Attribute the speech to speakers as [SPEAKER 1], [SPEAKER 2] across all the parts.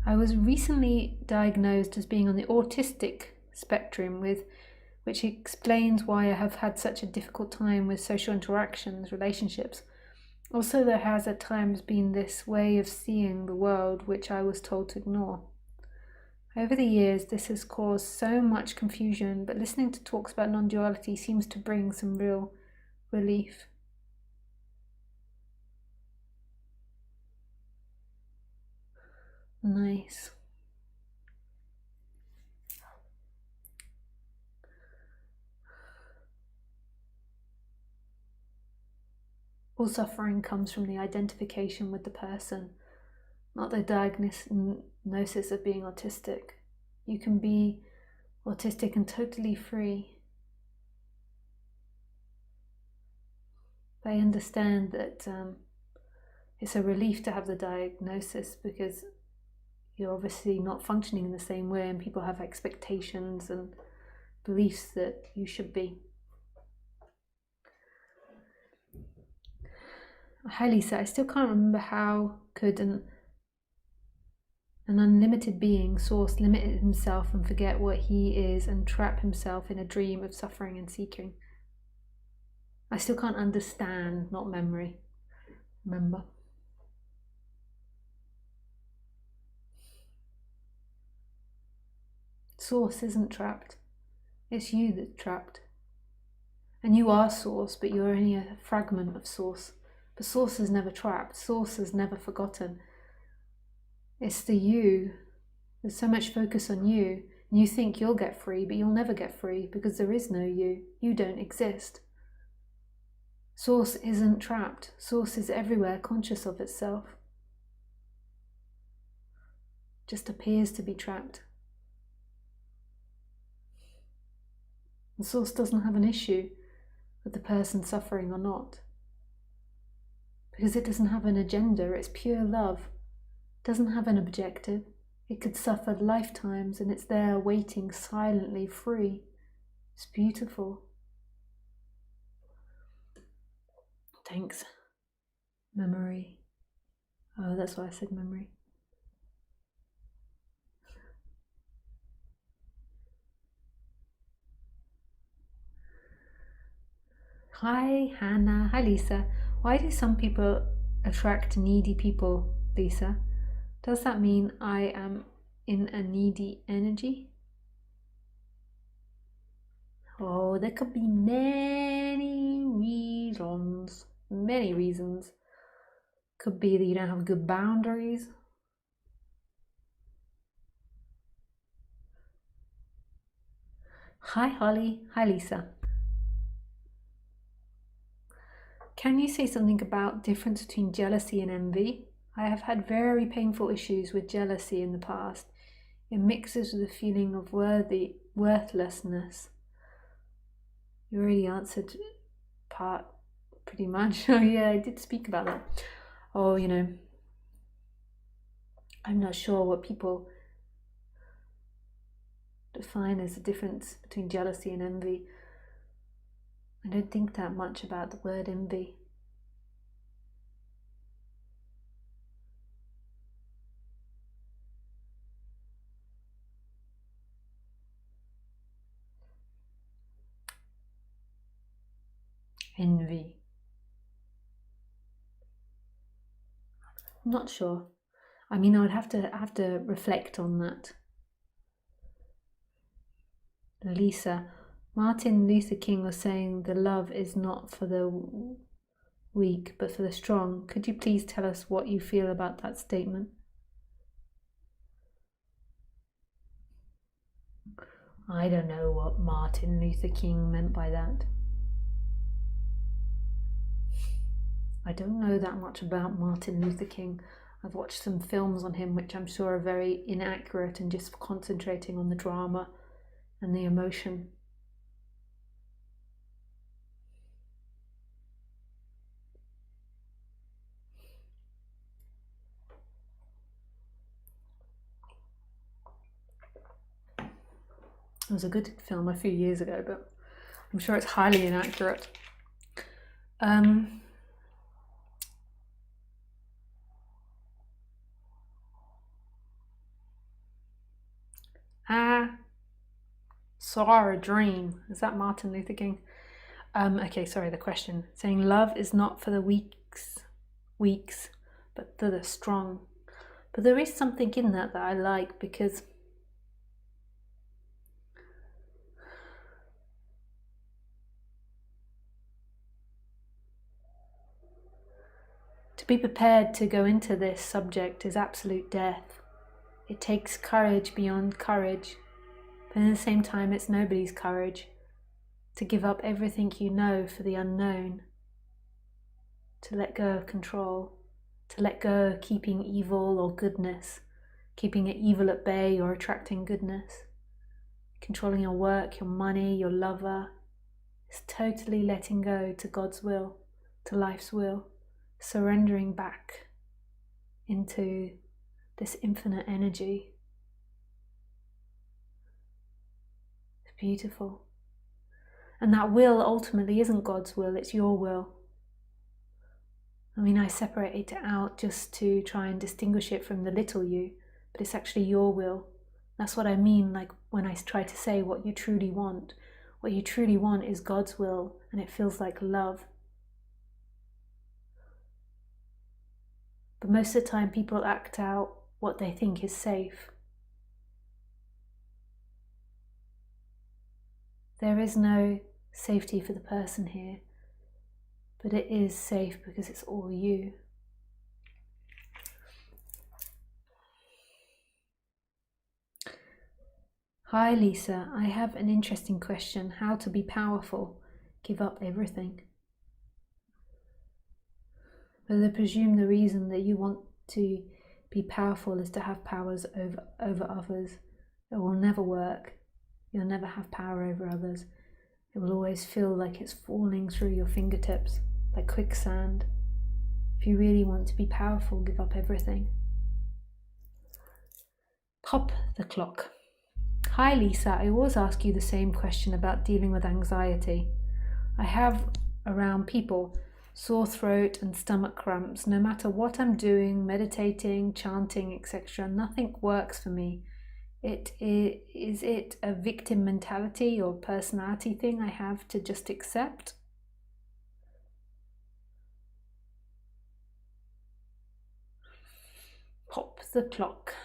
[SPEAKER 1] I was recently diagnosed as being on the autistic spectrum, which explains why I have had such a difficult time with social interactions, relationships. Also, there has at times been this way of seeing the world which I was told to ignore. Over the years, this has caused so much confusion, but listening to talks about non-duality seems to bring some real relief. Nice. All suffering comes from the identification with the person, not the diagnosis of being autistic. You can be autistic and totally free. I understand that it's a relief to have the diagnosis because you're obviously not functioning in the same way, and people have expectations and beliefs that you should be. Hi Lisa, I still can't remember how could an unlimited being, source, limit himself and forget what he is and trap himself in a dream of suffering and seeking. I still can't understand, not memory. Remember. Source isn't trapped. It's you that's trapped. And you are source, but you're only a fragment of source. But source is never trapped. Source is never forgotten. It's the you. There's so much focus on you. And you think you'll get free, but you'll never get free because there is no you. You don't exist. Source isn't trapped. Source is everywhere, conscious of itself. Just appears to be trapped. The source doesn't have an issue with the person suffering or not. Because it doesn't have an agenda, it's pure love. It doesn't have an objective. It could suffer lifetimes and it's there waiting silently, free. It's beautiful. Thanks. Memory. Oh, that's why I said memory. Hi, Hannah. Hi, Lisa. Why do some people attract needy people, Lisa? Does that mean I am in a needy energy? Oh, there could be many reasons. Many reasons. Could be that you don't have good boundaries. Hi, Holly. Hi, Lisa. Can you say something about difference between jealousy and envy? I have had very painful issues with jealousy in the past. It mixes with a feeling of worthlessness. You already answered part pretty much. Oh yeah, I did speak about that. Oh, I'm not sure what people define as the difference between jealousy and envy. I don't think that much about the word envy. Envy. I'm not sure. I mean, I would have to reflect on that. Lisa, Martin Luther King was saying the love is not for the weak, but for the strong. Could you please tell us what you feel about that statement? I don't know what Martin Luther King meant by that. I don't know that much about Martin Luther King. I've watched some films on him which I'm sure are very inaccurate and just concentrating on the drama and the emotion. It was a good film a few years ago, but I'm sure it's highly inaccurate. saw a dream. Is that Martin Luther King? Okay, sorry, the question. Saying love is not for the weaks, but for the strong. But there is something in that I like, because to be prepared to go into this subject is absolute death. It takes courage beyond courage, but at the same time it's nobody's courage to give up everything you know for the unknown, to let go of control, to let go of keeping evil or goodness, keeping evil at bay or attracting goodness, controlling your work, your money, your lover. It's totally letting go to God's will, to life's will, surrendering back into this infinite energy. It's beautiful. And that will ultimately isn't God's will, it's your will. I mean, I separate it out just to try and distinguish it from the little you, but it's actually your will. That's what I mean, like when I try to say what you truly want. What you truly want is God's will, and it feels like love. But most of the time people act out what they think is safe. There is no safety for the person here, but it is safe because it's all you. Hi Lisa, I have an interesting question. How to be powerful? Give up everything. But I presume the reason that you want to be powerful is to have powers over others. It will never work. You'll never have power over others. It will always feel like it's falling through your fingertips, like quicksand. If you really want to be powerful, give up everything. Pop the clock. Hi Lisa, I always ask you the same question about dealing with anxiety. I have around people sore throat and stomach cramps. No matter what I'm doing, meditating, chanting, etc., nothing works for me. Is it a victim mentality or personality thing I have to just accept? Pop the clock.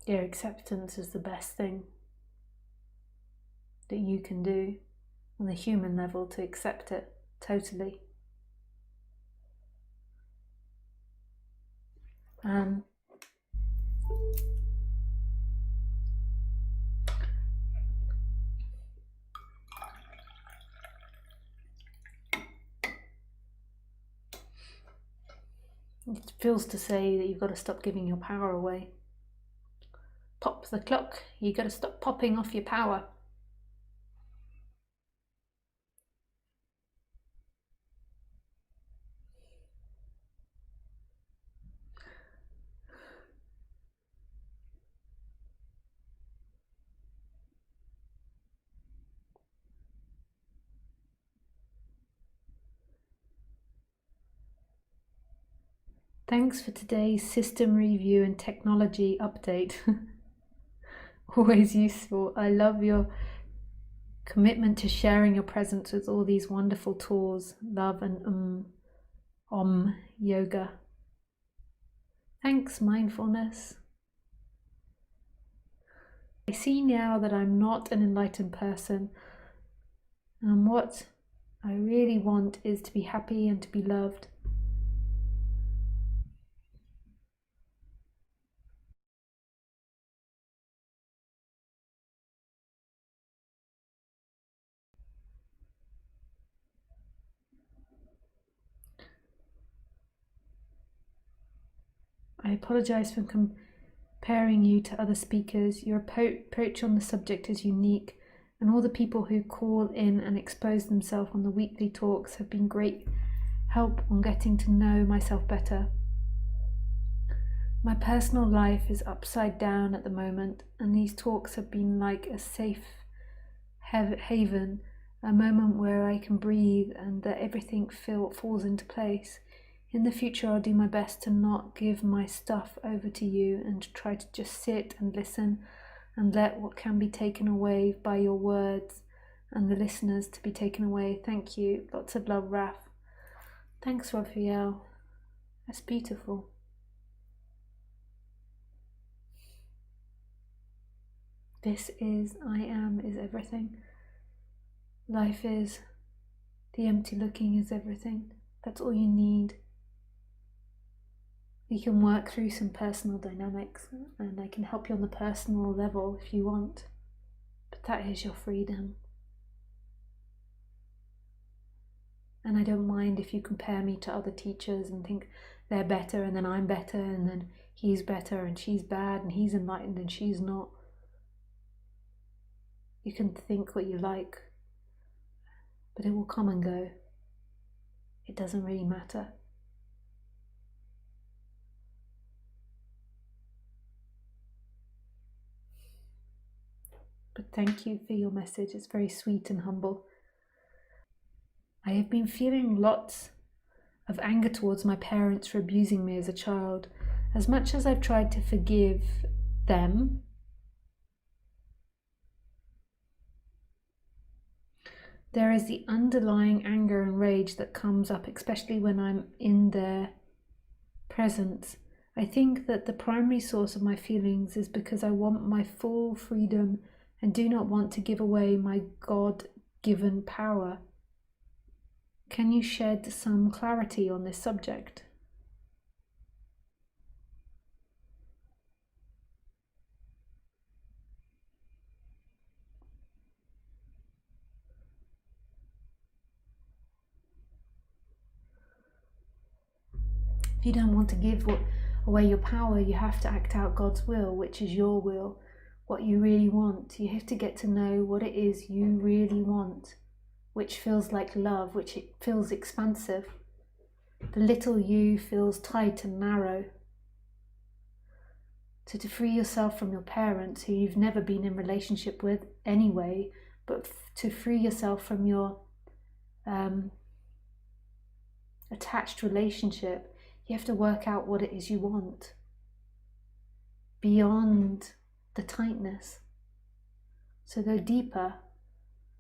[SPEAKER 1] Your acceptance is the best thing that you can do on the human level, to accept it totally. It feels to say that you've got to stop giving your power away. Pop the clock. You've got to stop popping off your power. Thanks for today's system review and technology update. Always useful. I love your commitment to sharing your presence with all these wonderful tools. Love and Om yoga. Thanks, mindfulness. I see now that I'm not an enlightened person, and what I really want is to be happy and to be loved. I apologize for comparing you to other speakers. Your approach on the subject is unique, and all the people who call in and expose themselves on the weekly talks have been great help on getting to know myself better. My personal life is upside down at the moment, and these talks have been like a safe haven, a moment where I can breathe and that everything falls into place. In the future, I'll do my best to not give my stuff over to you and to try to just sit and listen and let what can be taken away by your words and the listeners to be taken away. Thank you. Lots of love, Raf. Thanks, Raphael. That's beautiful. This is, I am, is everything. Life is, the empty looking is everything. That's all you need. We can work through some personal dynamics, and I can help you on the personal level if you want, but that is your freedom. And I don't mind if you compare me to other teachers and think they're better and then I'm better and then he's better and she's bad and he's enlightened and she's not. You can think what you like, but it will come and go. It doesn't really matter. But thank you for your message. It's very sweet and humble. I have been feeling lots of anger towards my parents for abusing me as a child. As much as I've tried to forgive them, there is the underlying anger and rage that comes up, especially when I'm in their presence. I think that the primary source of my feelings is because I want my full freedom and do not want to give away my God-given power. Can you shed some clarity on this subject? If you don't want to give away your power, you have to act out God's will, which is your will, what you really want. You have to get to know what it is you really want, which feels like love, which it feels expansive. The little you feels tight and narrow. So to free yourself from your parents, who you've never been in relationship with anyway, but to free yourself from your attached relationship, you have to work out what it is you want beyond the tightness. So go deeper.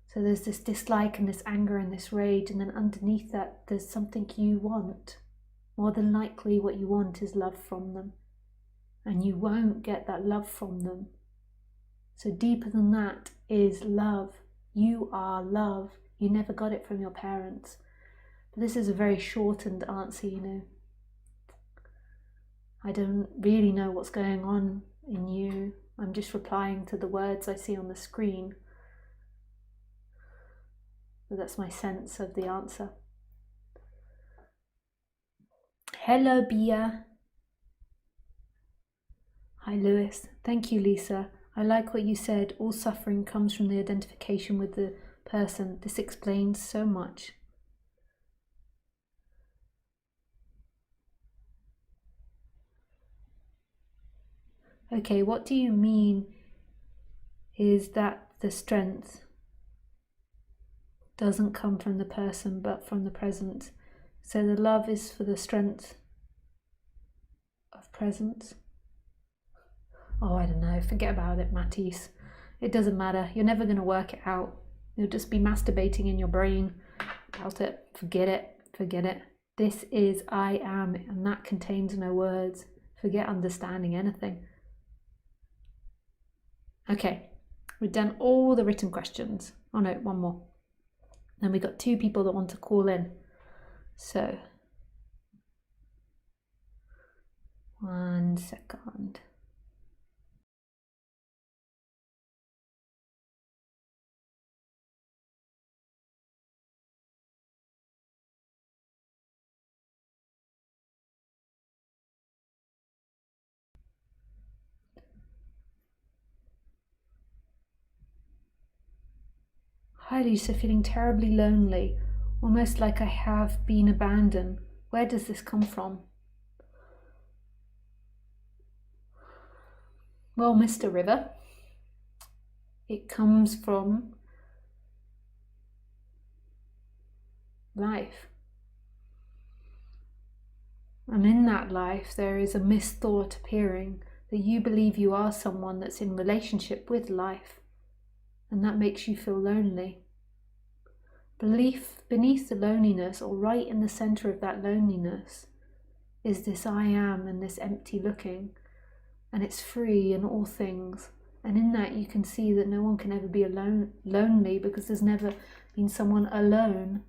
[SPEAKER 1] So there's this dislike and this anger and this rage, and then underneath that there's something you want. More than likely what you want is love from them, and you won't get that love from them. So deeper than that is love. You are love. You never got it from your parents. But this is a very shortened answer, you know. I don't really know what's going on in you. I'm just replying to the words I see on the screen. But that's my sense of the answer. Hello, Bia. Hi, Lewis. Thank you, Lisa. I like what you said. All suffering comes from the identification with the person. This explains so much. Okay, what do you mean is that the strength doesn't come from the person but from the present? So the love is for the strength of presence? Oh, I don't know. Forget about it, Matisse. It doesn't matter. You're never going to work it out. You'll just be masturbating in your brain about it. Forget it. Forget it. This is I am, and that contains no words. Forget understanding anything. Okay, we've done all the written questions. Oh no, one more. Then we got 2 people that want to call in. So, 1 second. Hi Lisa, feeling terribly lonely, almost like I have been abandoned. Where does this come from? Well, Mr. River, it comes from life. And in that life, there is a misthought appearing that you believe you are someone that's in relationship with life, and that makes you feel lonely. Belief beneath the loneliness, or right in the center of that loneliness, is this I am and this empty looking, and it's free in all things. And in that you can see that no one can ever be lonely, because there's never been someone alone,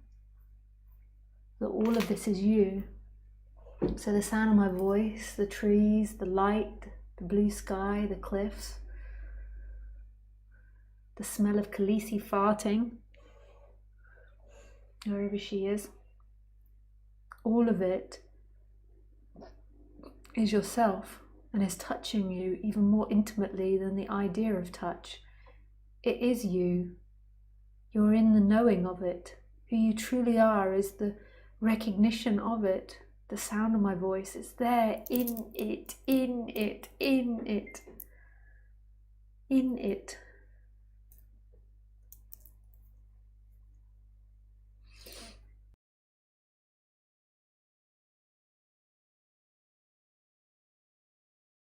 [SPEAKER 1] that all of this is you. So the sound of my voice, the trees, the light, the blue sky, the cliffs, the smell of Khaleesi farting, wherever she is, all of it is yourself, and is touching you even more intimately than the idea of touch. It is you. You're in the knowing of it. Who you truly are is the recognition of it. The sound of my voice is there, in it, in it, in it, in it.